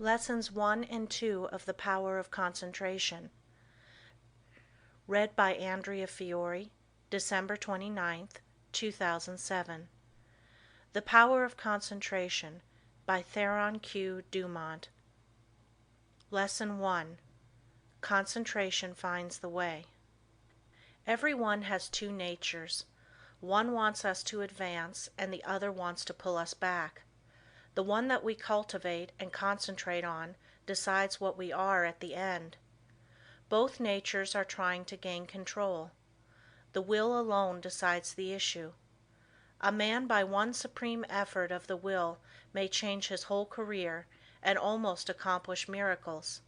Lessons 1 and 2 of The Power of Concentration. Read by Andrea Fiore, December 29th, 2007. The Power of Concentration by Theron Q. Dumont. Lesson 1. Concentration finds the way. Everyone has two natures. One wants us to advance and the other wants to pull us back. The one that we cultivate and concentrate on decides what we are at the end. Both natures are trying to gain control. The will alone decides the issue. A man by one supreme effort of the will may change his whole career and almost accomplish miracles.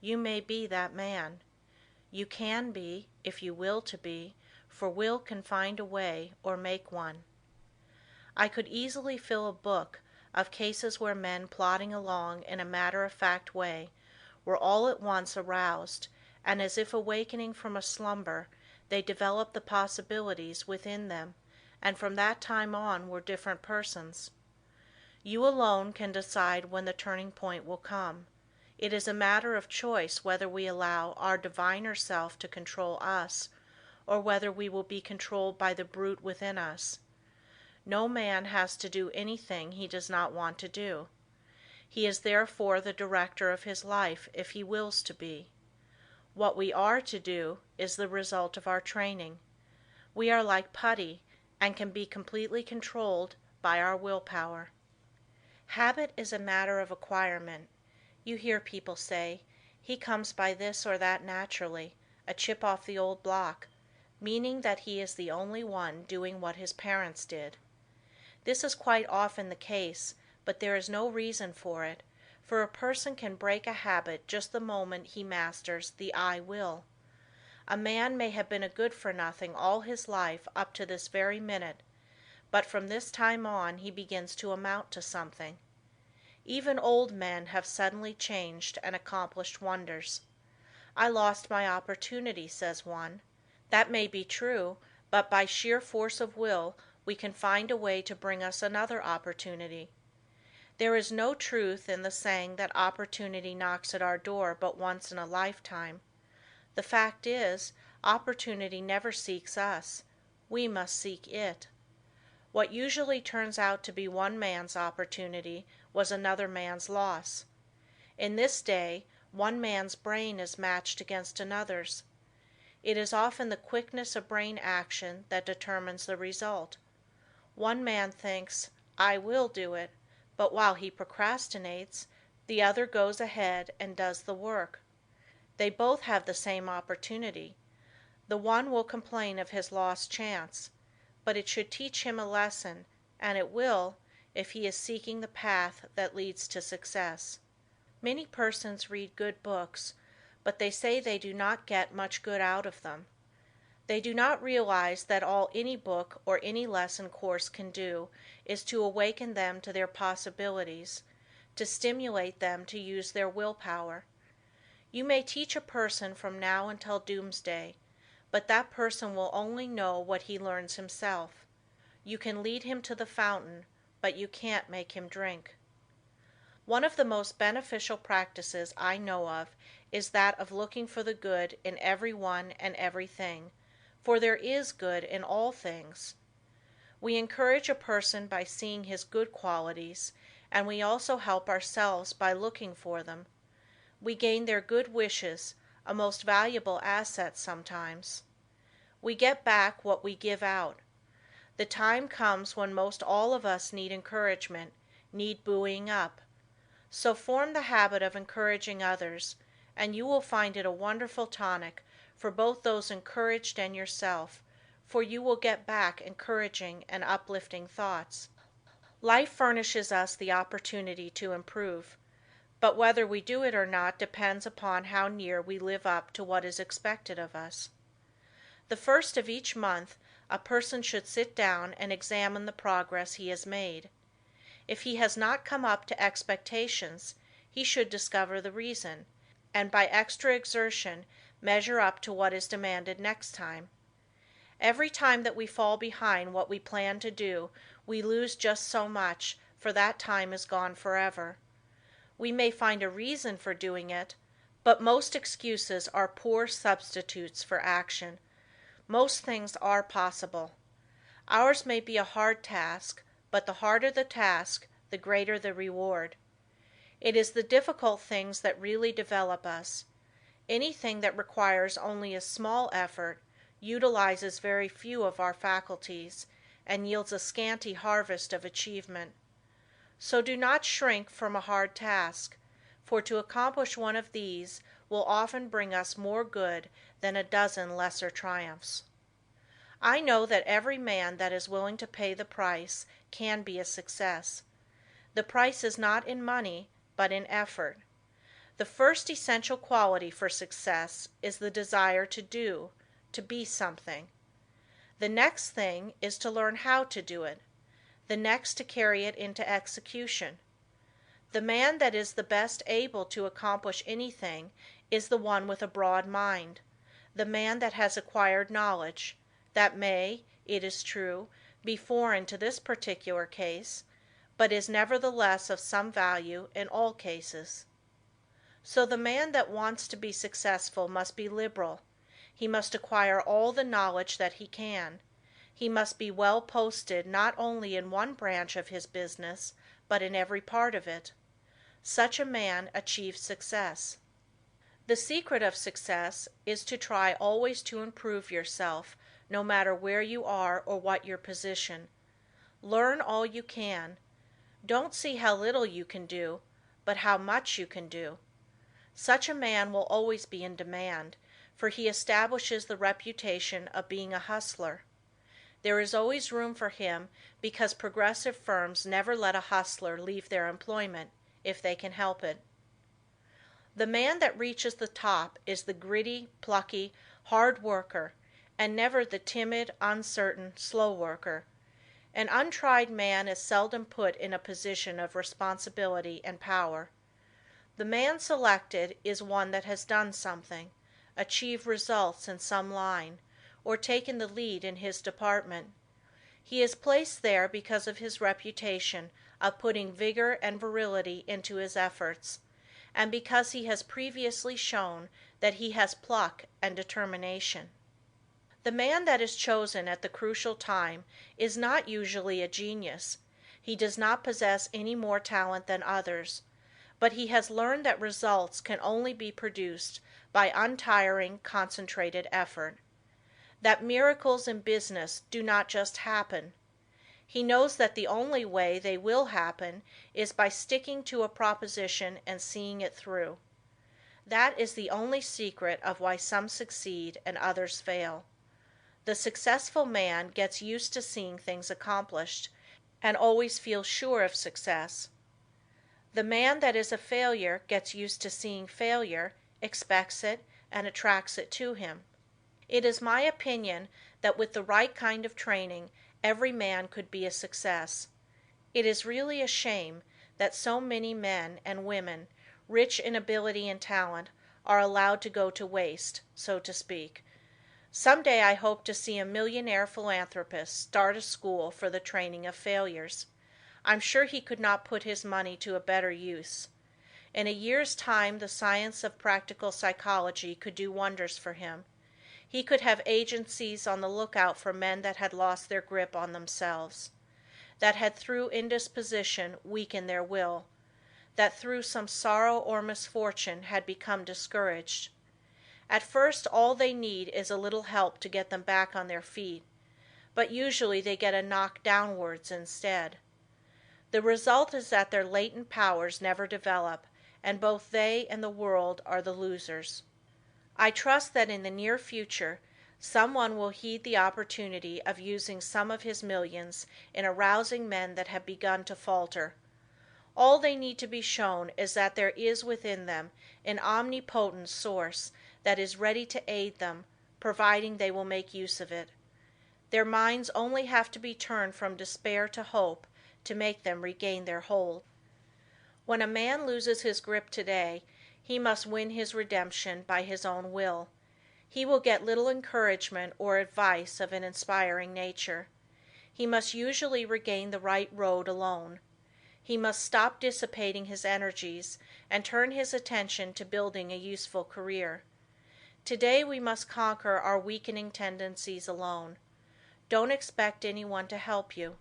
You may be that man. You can be, if you will to be, for will can find a way or make one. I could easily fill a book of cases where men plodding along in a matter-of-fact way were all at once aroused, and as if awakening from a slumber, they developed the possibilities within them, and from that time on were different persons. You alone can decide when the turning point will come. It is a matter of choice whether we allow our diviner self to control us, or whether we will be controlled by the brute within us. No man has to do anything he does not want to do. He is therefore the director of his life if he wills to be. What we are to do is the result of our training. We are like putty and can be completely controlled by our willpower. Habit is a matter of acquirement. You hear people say, "He comes by this or that naturally, a chip off the old block," meaning that he is the only one doing what his parents did. This is quite often the case, but there is no reason for it, for a person can break a habit just the moment he masters the "I will." A man may have been a good-for-nothing all his life up to this very minute, but from this time on he begins to amount to something. Even old men have suddenly changed and accomplished wonders. "I lost my opportunity," says one. That may be true, but by sheer force of will we can find a way to bring us another opportunity. There is no truth in the saying that opportunity knocks at our door but once in a lifetime. The fact is, opportunity never seeks us. We must seek it. What usually turns out to be one man's opportunity was another man's loss. In this day, one man's brain is matched against another's. It is often the quickness of brain action that determines the result. One man thinks, "I will do it," but while he procrastinates, the other goes ahead and does the work. They both have the same opportunity. The one will complain of his lost chance, but it should teach him a lesson, and it will, if he is seeking the path that leads to success. Many persons read good books, but they say they do not get much good out of them. They do not realize that all any book or any lesson course can do is to awaken them to their possibilities, to stimulate them to use their willpower. You may teach a person from now until doomsday, but that person will only know what he learns himself. You can lead him to the fountain, but you can't make him drink. One of the most beneficial practices I know of is that of looking for the good in everyone and everything, for there is good in all things. We encourage a person by seeing his good qualities, and we also help ourselves by looking for them. We gain their good wishes, a most valuable asset sometimes. We get back what we give out. The time comes when most all of us need encouragement, need buoying up. So form the habit of encouraging others, and you will find it a wonderful tonic for both those encouraged and yourself, for you will get back encouraging and uplifting thoughts. Life furnishes us the opportunity to improve, but whether we do it or not depends upon how near we live up to what is expected of us. The first of each month, a person should sit down and examine the progress he has made. If he has not come up to expectations, he should discover the reason, and by extra exertion measure up to what is demanded next time. Every time that we fall behind what we plan to do, we lose just so much, for that time is gone forever. We may find a reason for doing it, but most excuses are poor substitutes for action. Most things are possible. Ours may be a hard task, but the harder the task, the greater the reward. It is the difficult things that really develop us. Anything that requires only a small effort utilizes very few of our faculties, and yields a scanty harvest of achievement. So do not shrink from a hard task, for to accomplish one of these will often bring us more good than a dozen lesser triumphs. I know that every man that is willing to pay the price can be a success. The price is not in money, but in effort. The first essential quality for success is the desire to do, to be something. The next thing is to learn how to do it. The next to carry it into execution. The man that is the best able to accomplish anything is the one with a broad mind, the man that has acquired knowledge, that may, it is true, be foreign to this particular case, but is nevertheless of some value in all cases. So the man that wants to be successful must be liberal. He must acquire all the knowledge that he can. He must be well posted not only in one branch of his business, but in every part of it. Such a man achieves success. The secret of success is to try always to improve yourself, no matter where you are or what your position. Learn all you can. Don't see how little you can do, but how much you can do. Such a man will always be in demand, for he establishes the reputation of being a hustler. There is always room for him because progressive firms never let a hustler leave their employment, if they can help it. The man that reaches the top is the gritty, plucky, hard worker, and never the timid, uncertain, slow worker. An untried man is seldom put in a position of responsibility and power. The man selected is one that has done something, achieved results in some line, or taken the lead in his department. He is placed there because of his reputation of putting vigor and virility into his efforts, and because he has previously shown that he has pluck and determination. The man that is chosen at the crucial time is not usually a genius. He does not possess any more talent than others, but he has learned that results can only be produced by untiring, concentrated effort. That miracles in business do not just happen. He knows that the only way they will happen is by sticking to a proposition and seeing it through. That is the only secret of why some succeed and others fail. The successful man gets used to seeing things accomplished, and always feels sure of success. The man that is a failure gets used to seeing failure, expects it, and attracts it to him. It is my opinion that with the right kind of training every man could be a success. It is really a shame that so many men and women, rich in ability and talent, are allowed to go to waste, so to speak. Some day I hope to see a millionaire philanthropist start a school for the training of failures. I'm sure he could not put his money to a better use. In a year's time the science of practical psychology could do wonders for him. He could have agencies on the lookout for men that had lost their grip on themselves, that had through indisposition weakened their will, that through some sorrow or misfortune had become discouraged. At first all they need is a little help to get them back on their feet, but usually they get a knock downwards instead. The result is that their latent powers never develop, and both they and the world are the losers. I trust that in the near future someone will heed the opportunity of using some of his millions in arousing men that have begun to falter. All they need to be shown is that there is within them an omnipotent source that is ready to aid them, providing they will make use of it. Their minds only have to be turned from despair to hope to make them regain their hold. When a man loses his grip today, he must win his redemption by his own will. He will get little encouragement or advice of an inspiring nature. He must usually regain the right road alone. He must stop dissipating his energies and turn his attention to building a useful career. Today we must conquer our weakening tendencies alone. Don't expect anyone to help you.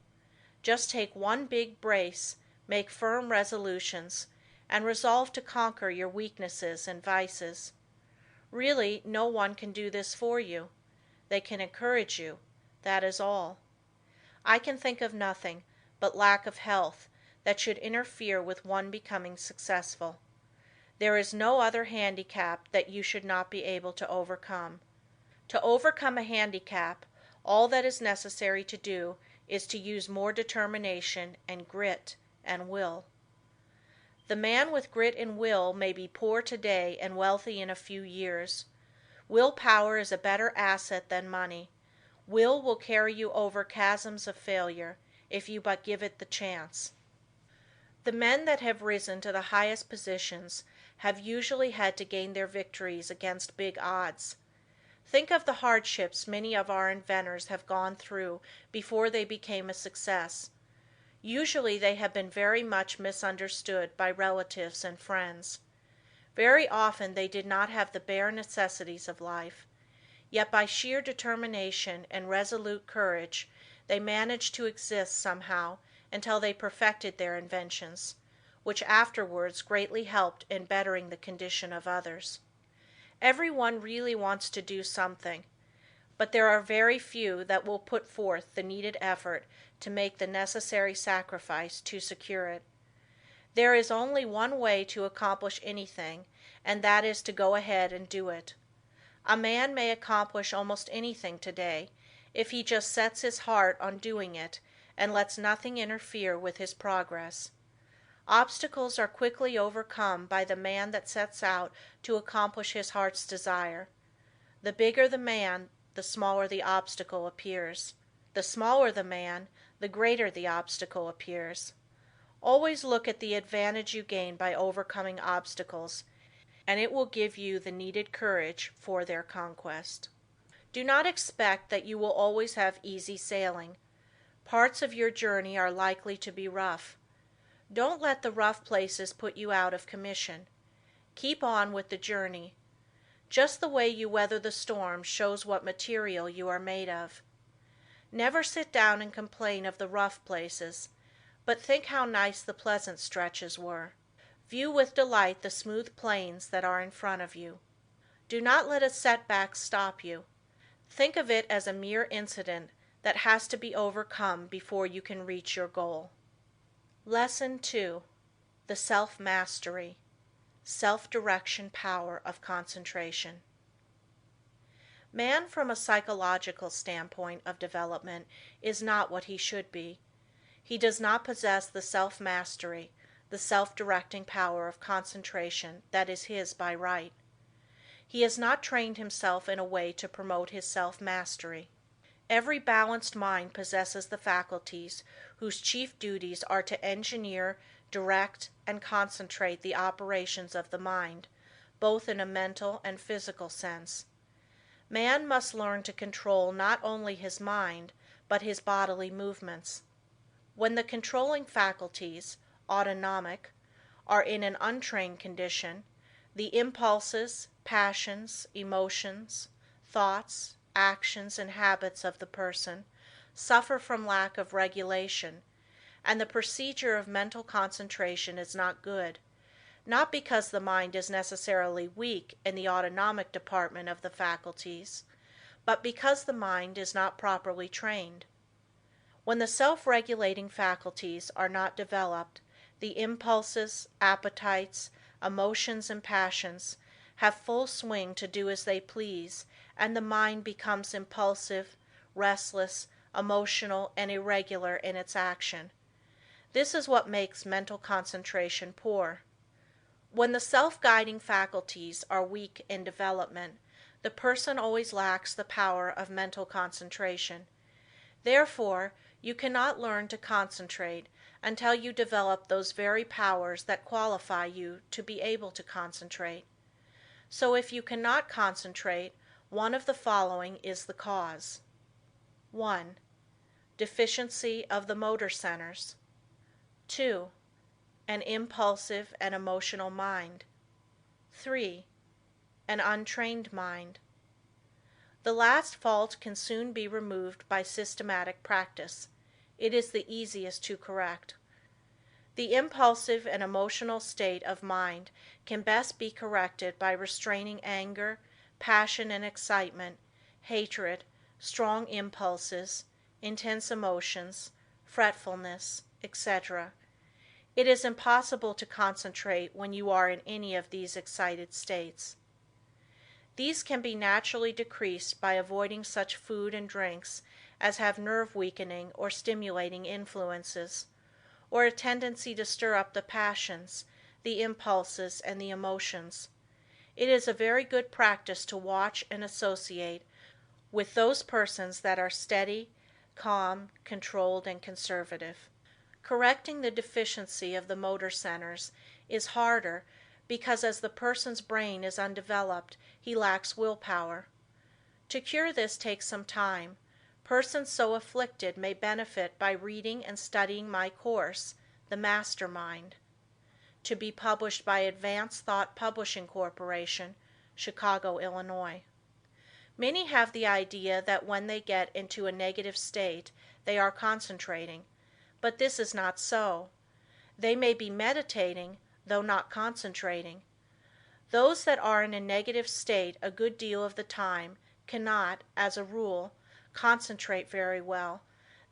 Just take one big brace, make firm resolutions, and resolve to conquer your weaknesses and vices. Really, no one can do this for you. They can encourage you. That is all. I can think of nothing but lack of health that should interfere with one becoming successful. There is no other handicap that you should not be able to overcome. To overcome a handicap, all that is necessary to do is to use more determination and grit and will. The man with grit and will may be poor today and wealthy in a few years. Will power is a better asset than money. Will carry you over chasms of failure if you but give it the chance. The men that have risen to the highest positions have usually had to gain their victories against big odds. Think of the hardships many of our inventors have gone through before they became a success. Usually they have been very much misunderstood by relatives and friends. Very often they did not have the bare necessities of life. Yet by sheer determination and resolute courage they managed to exist somehow until they perfected their inventions, which afterwards greatly helped in bettering the condition of others. Everyone really wants to do something, but there are very few that will put forth the needed effort to make the necessary sacrifice to secure it. There is only one way to accomplish anything, and that is to go ahead and do it. A man may accomplish almost anything today if he just sets his heart on doing it and lets nothing interfere with his progress. Obstacles are quickly overcome by the man that sets out to accomplish his heart's desire. The bigger the man, the smaller the obstacle appears. The smaller the man, the greater the obstacle appears. Always look at the advantage you gain by overcoming obstacles, and it will give you the needed courage for their conquest. Do not expect that you will always have easy sailing. Parts of your journey are likely to be rough. Don't let the rough places put you out of commission. Keep on with the journey. Just the way you weather the storm shows what material you are made of. Never sit down and complain of the rough places, but think how nice the pleasant stretches were. View with delight the smooth plains that are in front of you. Do not let a setback stop you. Think of it as a mere incident that has to be overcome before you can reach your goal. Lesson 2. The Self-Mastery. Self-Direction Power of Concentration. Man from a psychological standpoint of development is not what he should be. He does not possess the self-mastery, the self-directing power of concentration that is his by right. He has not trained himself in a way to promote his self-mastery. Every balanced mind possesses the faculties whose chief duties are to engineer, direct, and concentrate the operations of the mind, both in a mental and physical sense. Man must learn to control not only his mind, but his bodily movements. When the controlling faculties, autonomic, are in an untrained condition, the impulses, passions, emotions, thoughts, actions, and habits of the person suffer from lack of regulation, and the procedure of mental concentration is not good, not because the mind is necessarily weak in the autonomic department of the faculties, but because the mind is not properly trained. When the self-regulating faculties are not developed, the impulses, appetites, emotions, and passions have full swing to do as they please, and the mind becomes impulsive, restless, emotional, and irregular in its action. This is what makes mental concentration poor. When the self-guiding faculties are weak in development, the person always lacks the power of mental concentration. Therefore, you cannot learn to concentrate until you develop those very powers that qualify you to be able to concentrate. So if you cannot concentrate, one of the following is the cause. 1. Deficiency of the motor centers. 2. an impulsive and emotional mind. 3. An untrained mind. The last fault can soon be removed by systematic practice. It is the easiest to correct. The impulsive and emotional state of mind can best be corrected by restraining anger, passion and excitement, hatred, strong impulses, intense emotions, fretfulness, etc. It is impossible to concentrate when you are in any of these excited states. These can be naturally decreased by avoiding such food and drinks as have nerve weakening or stimulating influences, or a tendency to stir up the passions, the impulses and the emotions. It is a very good practice to watch and associate with those persons that are steady, calm, controlled and conservative. Correcting the deficiency of the motor centers is harder because as the person's brain is undeveloped, he lacks willpower. To cure this takes some time. Persons so afflicted may benefit by reading and studying my course, The Master Mind, to be published by Advanced Thought Publishing Corporation, Chicago, Illinois. Many have the idea that when they get into a negative state, they are concentrating, but this is not so. They may be meditating, though not concentrating. Those that are in a negative state a good deal of the time cannot, as a rule, concentrate very well.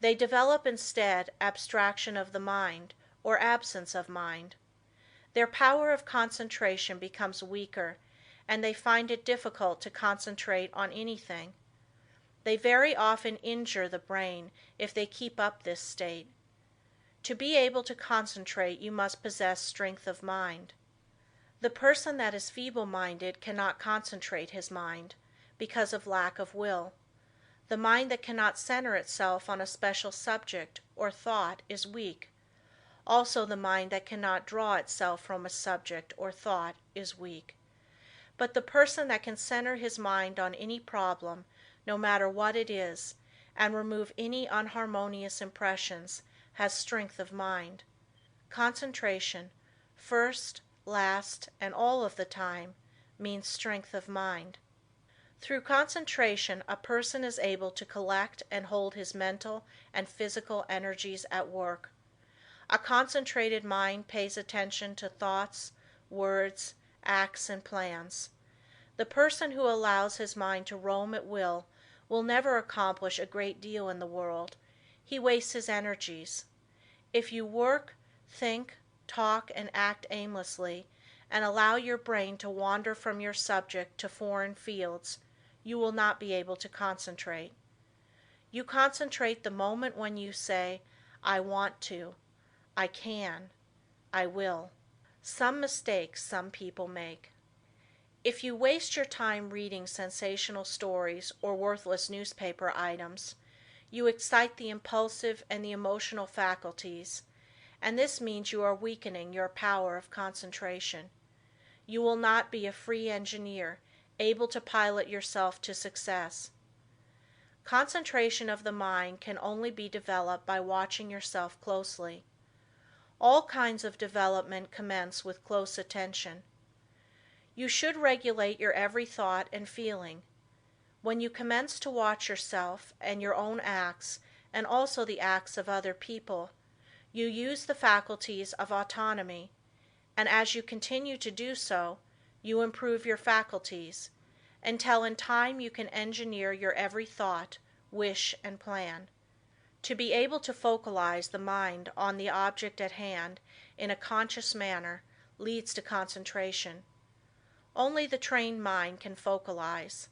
They develop instead abstraction of the mind, or absence of mind. Their power of concentration becomes weaker, and they find it difficult to concentrate on anything. They very often injure the brain if they keep up this state. To be able to concentrate you must possess strength of mind. The person that is feeble-minded cannot concentrate his mind, because of lack of will. The mind that cannot center itself on a special subject or thought is weak. Also the mind that cannot draw itself from a subject or thought is weak. But the person that can center his mind on any problem, no matter what it is, and remove any unharmonious impressions, has strength of mind. Concentration, first, last, and all of the time, means strength of mind. Through concentration a person is able to collect and hold his mental and physical energies at work. A concentrated mind pays attention to thoughts, words, acts and plans. The person who allows his mind to roam at will never accomplish a great deal in the world. He wastes his energies. If you work, think, talk and act aimlessly, and allow your brain to wander from your subject to foreign fields, you will not be able to concentrate. You concentrate the moment when you say, I want to, I can, I will. Some mistakes some people make. If you waste your time reading sensational stories or worthless newspaper items, you excite the impulsive and the emotional faculties, and this means you are weakening your power of concentration. You will not be a free engineer, able to pilot yourself to success. Concentration of the mind can only be developed by watching yourself closely. All kinds of development commence with close attention. You should regulate your every thought and feeling. When you commence to watch yourself and your own acts and also the acts of other people, you use the faculties of autonomy, and as you continue to do so, you improve your faculties, until in time you can engineer your every thought, wish and plan. To be able to focalize the mind on the object at hand in a conscious manner leads to concentration. Only the trained mind can focalize.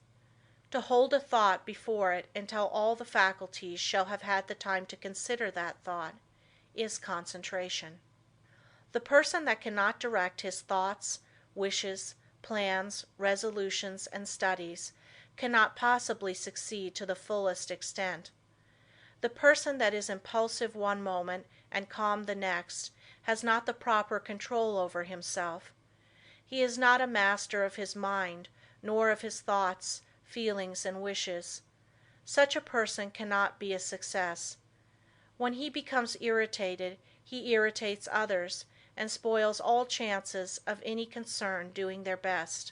To hold a thought before it until all the faculties shall have had the time to consider that thought is concentration. The person that cannot direct his thoughts, wishes, plans, resolutions and studies cannot possibly succeed to the fullest extent. The person that is impulsive one moment and calm the next has not the proper control over himself. He is not a master of his mind, nor of his thoughts, feelings and wishes. Such a person cannot be a success. When he becomes irritated, he irritates others, and spoils all chances of any concern doing their best.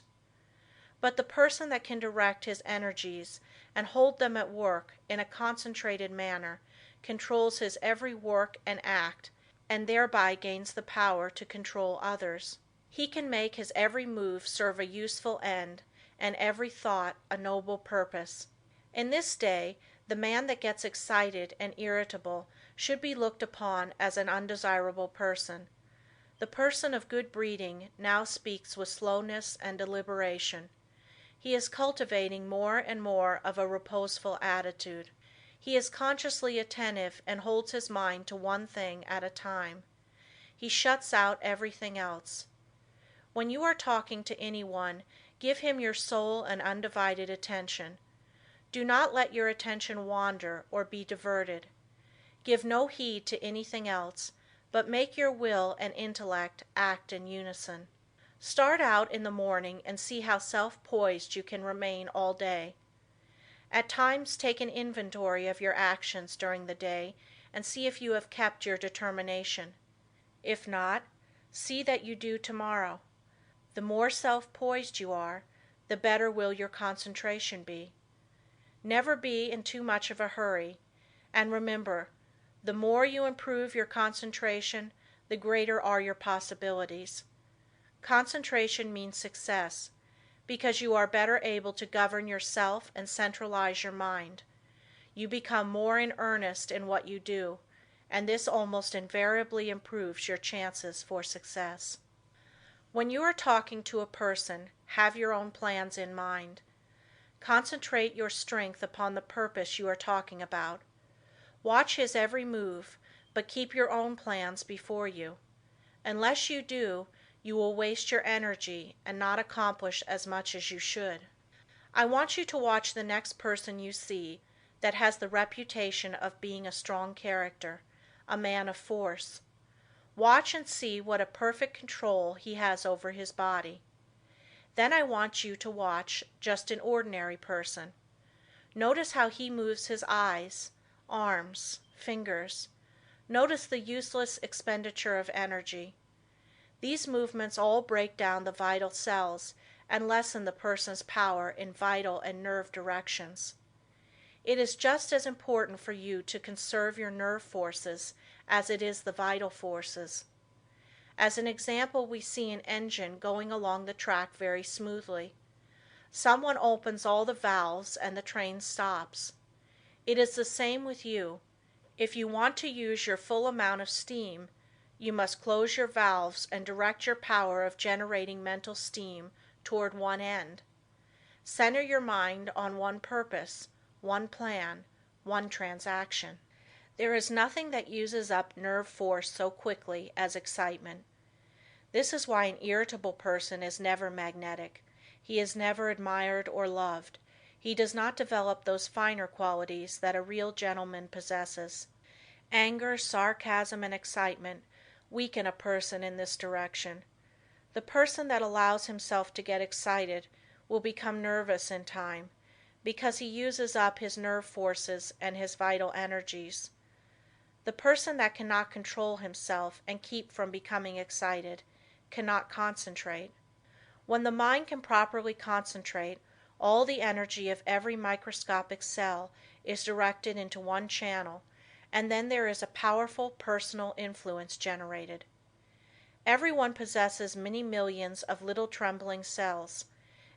But the person that can direct his energies and hold them at work in a concentrated manner controls his every work and act, and thereby gains the power to control others. He can make his every move serve a useful end, and every thought a noble purpose. In this day, the man that gets excited and irritable should be looked upon as an undesirable person. The person of good breeding now speaks with slowness and deliberation. He is cultivating more and more of a reposeful attitude. He is consciously attentive and holds his mind to one thing at a time. He shuts out everything else. When you are talking to anyone, give him your sole and undivided attention. Do not let your attention wander or be diverted. Give no heed to anything else, but make your will and intellect act in unison. Start out in the morning and see how self-poised you can remain all day. At times take an inventory of your actions during the day and see if you have kept your determination. If not, see that you do tomorrow. The more self-poised you are, the better will your concentration be. Never be in too much of a hurry, and remember, the more you improve your concentration, the greater are your possibilities. Concentration means success, because you are better able to govern yourself and centralize your mind. You become more in earnest in what you do, and this almost invariably improves your chances for success. When you are talking to a person, have your own plans in mind. Concentrate your strength upon the purpose you are talking about. Watch his every move, but keep your own plans before you. Unless you do, you will waste your energy and not accomplish as much as you should. I want you to watch the next person you see that has the reputation of being a strong character, a man of force. Watch and see what a perfect control he has over his body. Then I want you to watch just an ordinary person. Notice how he moves his eyes, arms, fingers. Notice the useless expenditure of energy. These movements all break down the vital cells and lessen the person's power in vital and nerve directions. It is just as important for you to conserve your nerve forces as it is the vital forces. As an example, we see an engine going along the track very smoothly. Someone opens all the valves and the train stops. It is the same with you. If you want to use your full amount of steam, you must close your valves and direct your power of generating mental steam toward one end. Center your mind on one purpose, one plan, one transaction. There is nothing that uses up nerve force so quickly as excitement. This is why an irritable person is never magnetic. He is never admired or loved. He does not develop those finer qualities that a real gentleman possesses. Anger, sarcasm, and excitement weaken a person in this direction. The person that allows himself to get excited will become nervous in time, because he uses up his nerve forces and his vital energies. The person that cannot control himself and keep from becoming excited cannot concentrate. When the mind can properly concentrate, all the energy of every microscopic cell is directed into one channel, and then there is a powerful personal influence generated. Everyone possesses many millions of little trembling cells,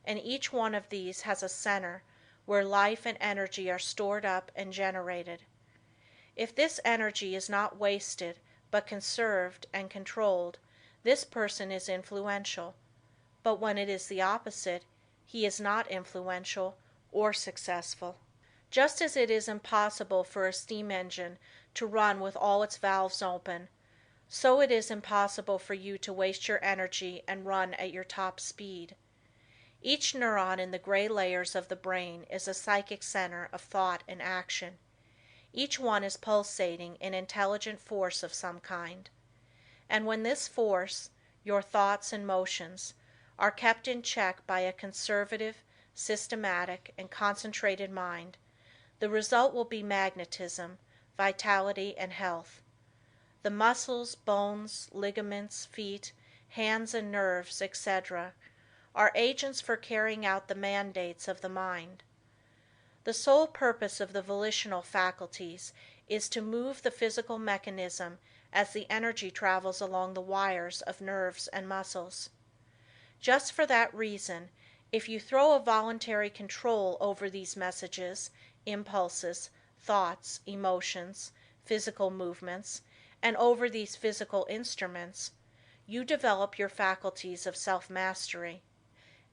and each one of these has a center where life and energy are stored up and generated. If this energy is not wasted but conserved and controlled, this person is influential, but when it is the opposite, he is not influential or successful. Just as it is impossible for a steam engine to run with all its valves open, so it is impossible for you to waste your energy and run at your top speed. Each neuron in the gray layers of the brain is a psychic center of thought and action. Each one is pulsating in intelligent force of some kind. And when this force, your thoughts and motions, are kept in check by a conservative, systematic, and concentrated mind, the result will be magnetism, vitality, and health. The muscles, bones, ligaments, feet, hands and nerves, etc., are agents for carrying out the mandates of the mind. The sole purpose of the volitional faculties is to move the physical mechanism as the energy travels along the wires of nerves and muscles. Just for that reason, if you throw a voluntary control over these messages, impulses, thoughts, emotions, physical movements, and over these physical instruments, you develop your faculties of self-mastery.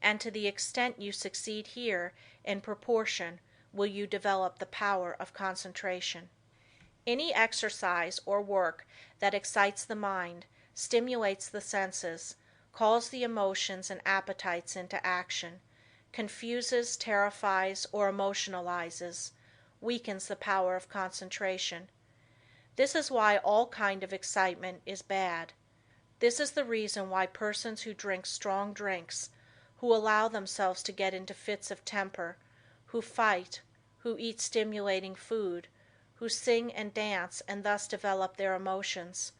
And to the extent you succeed here, in proportion will you develop the power of concentration. Any exercise or work that excites the mind, stimulates the senses, calls the emotions and appetites into action, confuses, terrifies, or emotionalizes, weakens the power of concentration. This is why all kind of excitement is bad. This is the reason why persons who drink strong drinks, who allow themselves to get into fits of temper, who fight, who eat stimulating food, who sing and dance and thus develop their emotions,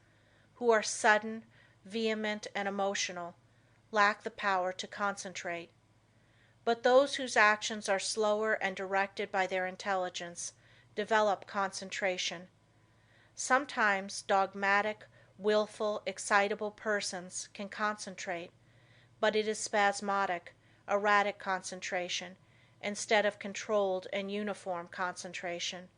who are sudden, vehement and emotional, lack the power to concentrate. But those whose actions are slower and directed by their intelligence develop concentration. Sometimes dogmatic, willful, excitable persons can concentrate, but it is spasmodic, erratic concentration instead of controlled and uniform concentration.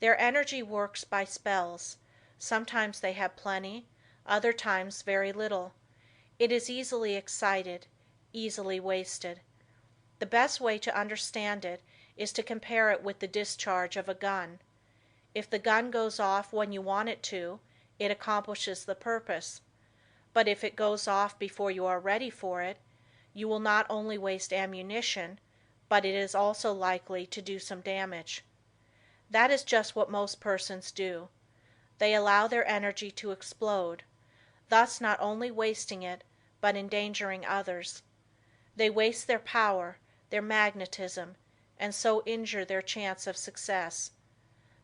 Their energy works by spells. Sometimes they have plenty, other times very little. It is easily excited, easily wasted. The best way to understand it is to compare it with the discharge of a gun. If the gun goes off when you want it to, it accomplishes the purpose. But if it goes off before you are ready for it, you will not only waste ammunition, but it is also likely to do some damage. That is just what most persons do. They allow their energy to explode, thus not only wasting it, but endangering others. They waste their power, their magnetism, and so injure their chance of success.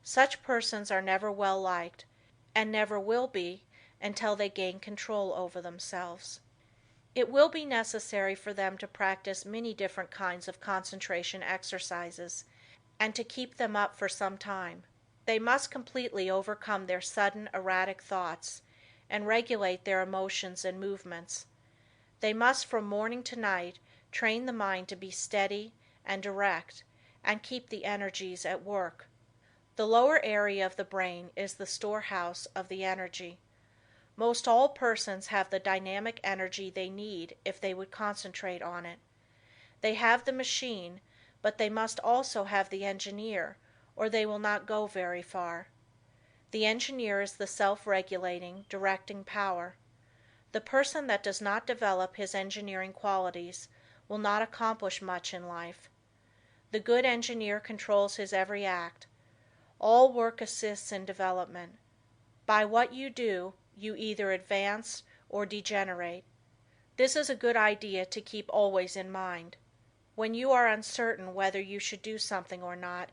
Such persons are never well liked, and never will be until they gain control over themselves. It will be necessary for them to practice many different kinds of concentration exercises, and to keep them up for some time. They must completely overcome their sudden erratic thoughts, and regulate their emotions and movements. They must from morning to night train the mind to be steady and direct, and keep the energies at work. The lower area of the brain is the storehouse of the energy. Most all persons have the dynamic energy they need if they would concentrate on it. They have the machine, but they must also have the engineer, or they will not go very far. The engineer is the self-regulating, directing power. The person that does not develop his engineering qualities will not accomplish much in life. The good engineer controls his every act. All work assists in development. By what you do, you either advance or degenerate. This is a good idea to keep always in mind. When you are uncertain whether you should do something or not,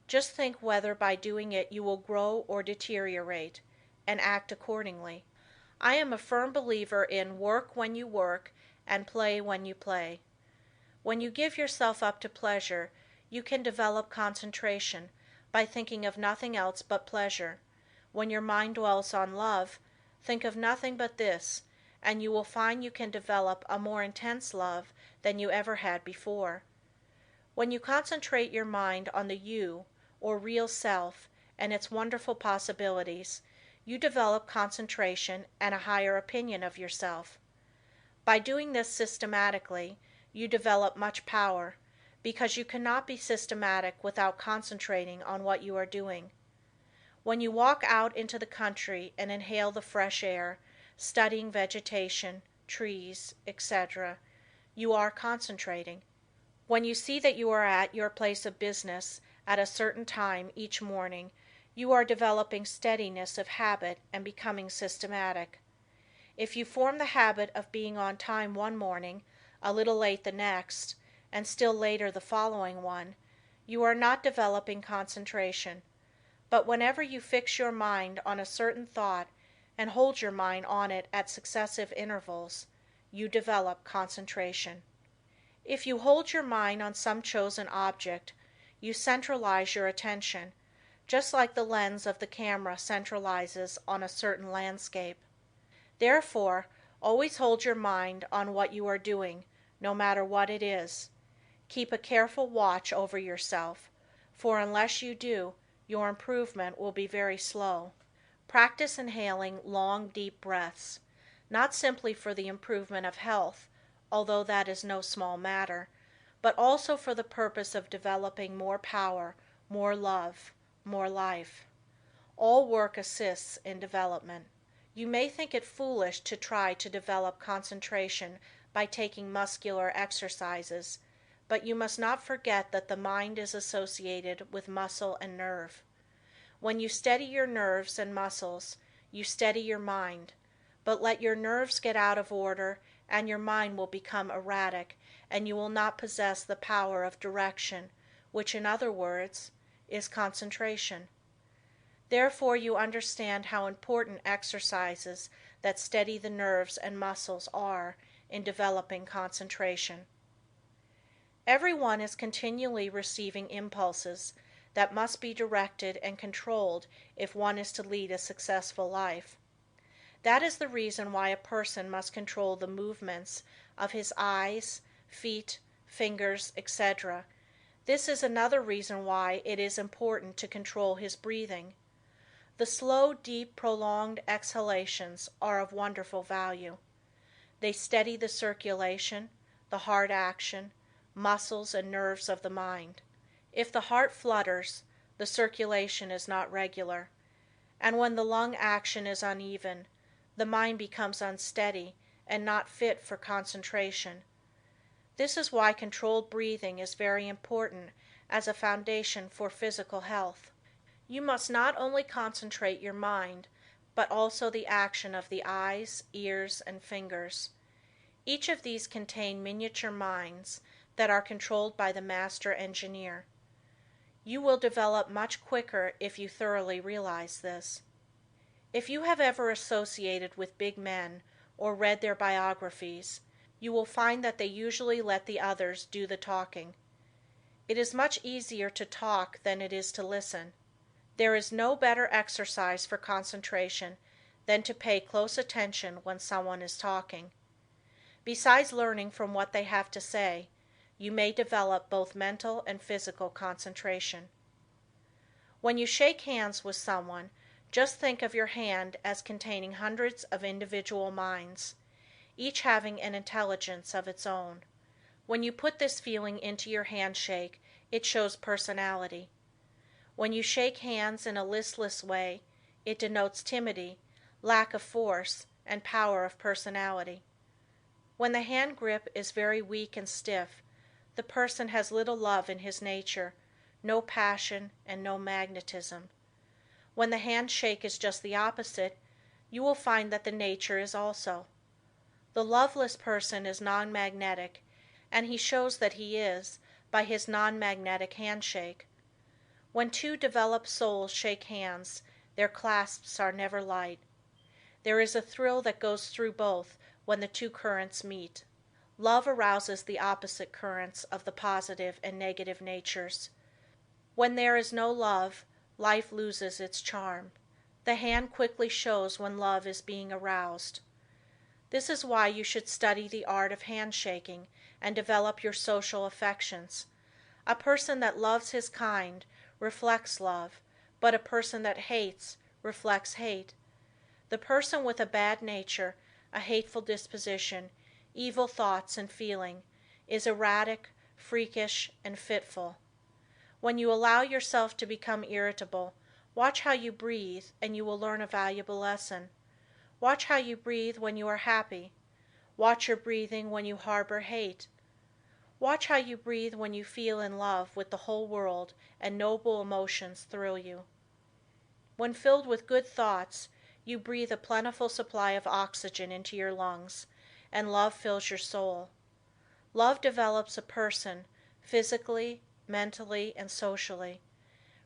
just think whether by doing it you will grow or deteriorate, and act accordingly. I am a firm believer in work when you work and play when you play. When you give yourself up to pleasure, you can develop concentration by thinking of nothing else but pleasure. When your mind dwells on love, think of nothing but this, and you will find you can develop a more intense love than you ever had before. When you concentrate your mind on the you, or real self, and its wonderful possibilities, you develop concentration and a higher opinion of yourself. By doing this systematically, you develop much power, because you cannot be systematic without concentrating on what you are doing. When you walk out into the country and inhale the fresh air, studying vegetation, trees, etc., you are concentrating. When you see that you are at your place of business at a certain time each morning, you are developing steadiness of habit and becoming systematic. If you form the habit of being on time one morning, a little late the next, and still later the following one, you are not developing concentration. But whenever you fix your mind on a certain thought and hold your mind on it at successive intervals, you develop concentration. If you hold your mind on some chosen object, you centralize your attention, just like the lens of the camera centralizes on a certain landscape. Therefore, always hold your mind on what you are doing, no matter what it is. Keep a careful watch over yourself, for unless you do, your improvement will be very slow. Practice inhaling long, deep breaths, not simply for the improvement of health, although that is no small matter, but also for the purpose of developing more power, more love, more life. All work assists in development. You may think it foolish to try to develop concentration by taking muscular exercises, but you must not forget that the mind is associated with muscle and nerve. When you steady your nerves and muscles, you steady your mind, but let your nerves get out of order and your mind will become erratic and you will not possess the power of direction, which in other words, is concentration. Therefore you understand how important exercises that steady the nerves and muscles are in developing concentration. Everyone is continually receiving impulses that must be directed and controlled if one is to lead a successful life. That is the reason why a person must control the movements of his eyes, feet, fingers, etc. This is another reason why it is important to control his breathing. The slow, deep, prolonged exhalations are of wonderful value. They steady the circulation, the heart action, muscles and nerves of the mind. If the heart flutters, the circulation is not regular, and when the lung action is uneven, the mind becomes unsteady and not fit for concentration. This is why controlled breathing is very important as a foundation for physical health. You must not only concentrate your mind, but also the action of the eyes, ears, and fingers. Each of these contain miniature minds that are controlled by the master engineer. You will develop much quicker if you thoroughly realize this. If you have ever associated with big men or read their biographies, you will find that they usually let the others do the talking. It is much easier to talk than it is to listen. There is no better exercise for concentration than to pay close attention when someone is talking. Besides learning from what they have to say, you may develop both mental and physical concentration. When you shake hands with someone, just think of your hand as containing hundreds of individual minds, each having an intelligence of its own. When you put this feeling into your handshake, it shows personality. When you shake hands in a listless way, it denotes timidity, lack of force, and power of personality. When the hand grip is very weak and stiff, the person has little love in his nature, no passion, and no magnetism. When the handshake is just the opposite, you will find that the nature is also. The loveless person is non-magnetic, and he shows that he is by his non-magnetic handshake. When two developed souls shake hands, their clasps are never light. There is a thrill that goes through both when the two currents meet. Love arouses the opposite currents of the positive and negative natures. When there is no love, life loses its charm. The hand quickly shows when love is being aroused. This is why you should study the art of handshaking and develop your social affections. A person that loves his kind reflects love, but a person that hates reflects hate. The person with a bad nature, a hateful disposition, evil thoughts and feeling, is erratic, freakish, and fitful. When you allow yourself to become irritable, watch how you breathe and you will learn a valuable lesson. Watch how you breathe when you are happy. Watch your breathing when you harbor hate. Watch how you breathe when you feel in love with the whole world and noble emotions thrill you. When filled with good thoughts, you breathe a plentiful supply of oxygen into your lungs, and love fills your soul. Love develops a person, physically, mentally, and socially.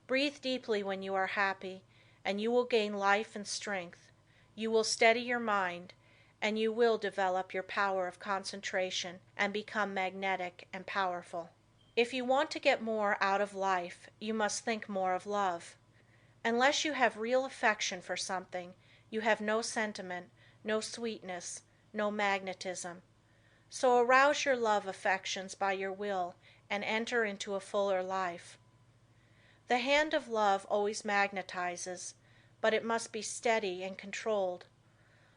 Breathe deeply when you are happy, and you will gain life and strength. You will steady your mind, and you will develop your power of concentration and become magnetic and powerful. If you want to get more out of life, you must think more of love. Unless you have real affection for something, you have no sentiment, no sweetness, no magnetism. So arouse your love affections by your will and enter into a fuller life. The hand of love always magnetizes, but it must be steady and controlled.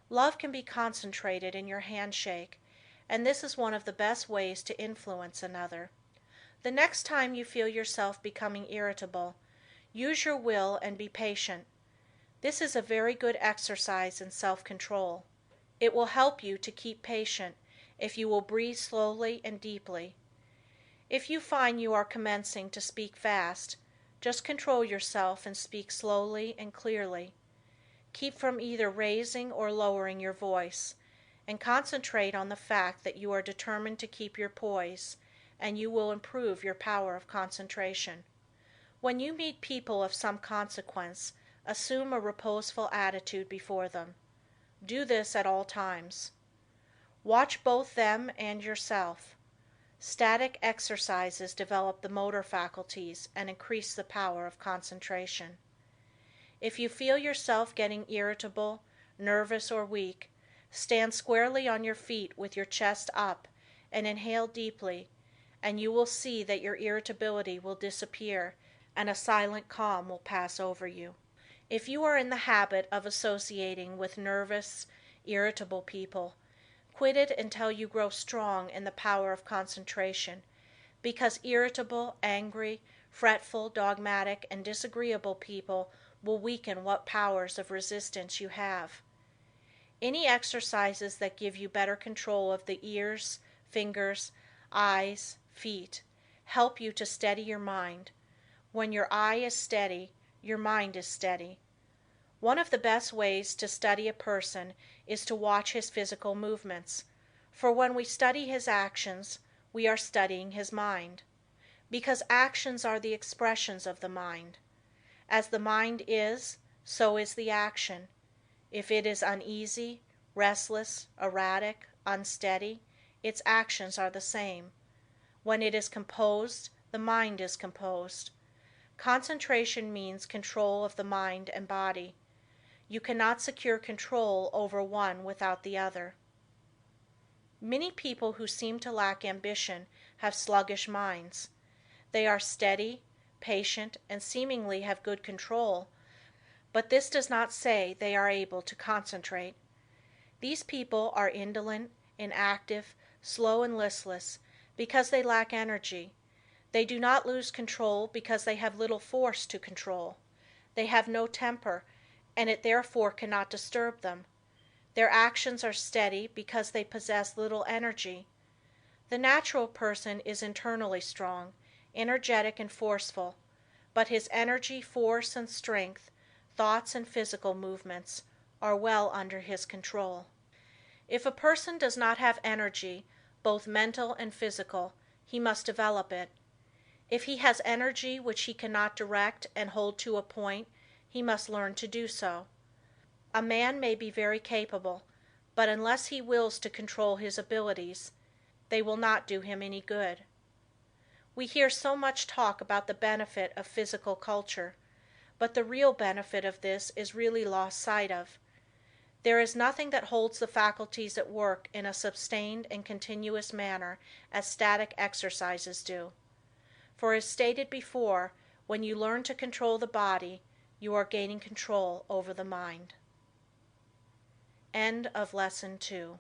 Love can be concentrated in your handshake, and this is one of the best ways to influence another. The next time you feel yourself becoming irritable, use your will and be patient. This is a very good exercise in self-control. It will help you to keep patient if you will breathe slowly and deeply. If you find you are commencing to speak fast, just control yourself and speak slowly and clearly. Keep from either raising or lowering your voice, and concentrate on the fact that you are determined to keep your poise, and you will improve your power of concentration. When you meet people of some consequence, assume a reposeful attitude before them. Do this at all times. Watch both them and yourself. Static exercises develop the motor faculties and increase the power of concentration. If you feel yourself getting irritable, nervous, or weak, stand squarely on your feet with your chest up and inhale deeply, and you will see that your irritability will disappear and a silent calm will pass over you. If you are in the habit of associating with nervous, irritable people, quit it until you grow strong in the power of concentration, because irritable, angry, fretful, dogmatic, and disagreeable people will weaken what powers of resistance you have. Any exercises that give you better control of the ears, fingers, eyes, feet, help you to steady your mind. When your eye is steady, your mind is steady. One of the best ways to study a person is to watch his physical movements, for when we study his actions, we are studying his mind, because actions are the expressions of the mind. As the mind is, so is the action. If it is uneasy, restless, erratic, unsteady, its actions are the same. When it is composed, the mind is composed. Concentration means control of the mind and body. You cannot secure control over one without the other. Many people who seem to lack ambition have sluggish minds. They are steady, patient, and seemingly have good control, but this does not say they are able to concentrate. These people are indolent, inactive, slow, and listless because they lack energy. They do not lose control because they have little force to control. They have no temper, and it therefore cannot disturb them. Their actions are steady because they possess little energy. The natural person is internally strong, energetic, and forceful, but his energy, force, and strength, thoughts, and physical movements are well under his control. If a person does not have energy, both mental and physical, he must develop it. If he has energy which he cannot direct and hold to a point, he must learn to do so. A man may be very capable, but unless he wills to control his abilities, they will not do him any good. We hear so much talk about the benefit of physical culture, but the real benefit of this is really lost sight of. There is nothing that holds the faculties at work in a sustained and continuous manner as static exercises do. For as stated before, when you learn to control the body, you are gaining control over the mind. End of Lesson 2.